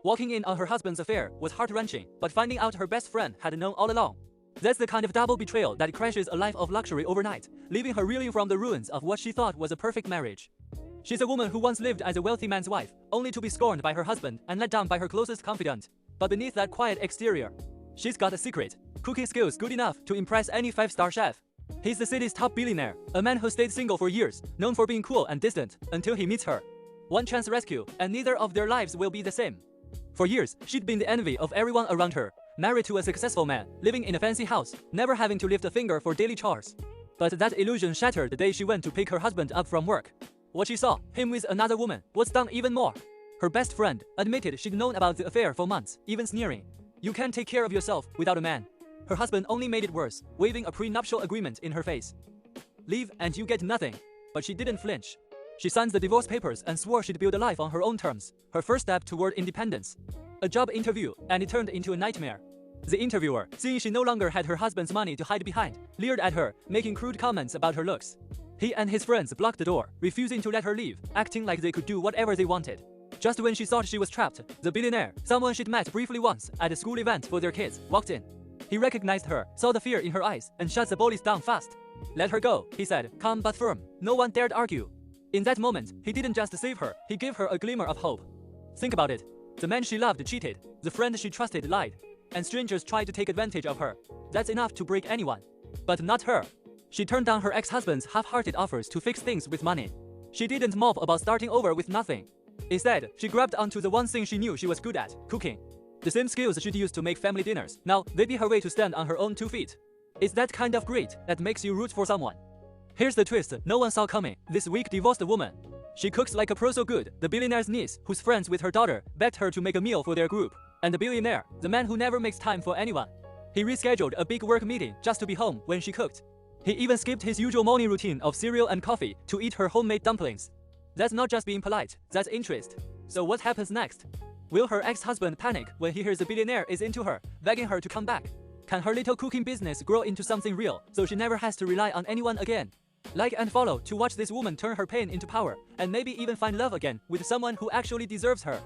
Walking in on her husband's affair was heart-wrenching, but finding out her best friend had known all along. That's the kind of double betrayal that crashes a life of luxury overnight, leaving her reeling from the ruins of what she thought was a perfect marriage. She's a woman who once lived as a wealthy man's wife, only to be scorned by her husband and let down by her closest confidant. But beneath that quiet exterior, she's got a secret: cooking skills good enough to impress any five-star chef. He's the city's top billionaire, a man who stayed single for years, known for being cool and distant, until he meets her. One chance rescue, and neither of their lives will be the same. For years, she'd been the envy of everyone around her, married to a successful man, living in a fancy house, never having to lift a finger for daily chores. But that illusion shattered the day she went to pick her husband up from work. What she saw, him with another woman, was stung even more. Her best friend admitted she'd known about the affair for months, even sneering. "You can't take care of yourself without a man." Her husband only made it worse, waving a prenuptial agreement in her face. "Leave and you get nothing." But she didn't flinch. She signed the divorce papers and swore she'd build a life on her own terms, her first step toward independence. A job interview, and it turned into a nightmare. The interviewer, seeing she no longer had her husband's money to hide behind, leered at her, making crude comments about her looks. He and his friends blocked the door, refusing to let her leave, acting like they could do whatever they wanted. Just when she thought she was trapped, the billionaire, someone she'd met briefly once at a school event for their kids, walked in. He recognized her, saw the fear in her eyes, and shut the bullies down fast. "Let her go," he said, calm but firm. No one dared argue. In that moment, he didn't just save her, he gave her a glimmer of hope. Think about it. The man she loved cheated, the friend she trusted lied, and strangers tried to take advantage of her. That's enough to break anyone. But not her. She turned down her ex-husband's half-hearted offers to fix things with money. She didn't mope about starting over with nothing. Instead, she grabbed onto the one thing she knew she was good at: cooking. The same skills she'd used to make family dinners, now they'd be her way to stand on her own 2 feet. It's that kind of grit that makes you root for someone. Here's the twist no one saw coming: this weak divorced woman. She cooks like a pro so good, the billionaire's niece, who's friends with her daughter, begged her to make a meal for their group. And the billionaire, the man who never makes time for anyone, he rescheduled a big work meeting just to be home when she cooked. He even skipped his usual morning routine of cereal and coffee to eat her homemade dumplings. That's not just being polite, that's interest. So what happens next? Will her ex-husband panic when he hears the billionaire is into her, begging her to come back? Can her little cooking business grow into something real, so she never has to rely on anyone again? Like and follow to watch this woman turn her pain into power, and maybe even find love again with someone who actually deserves her.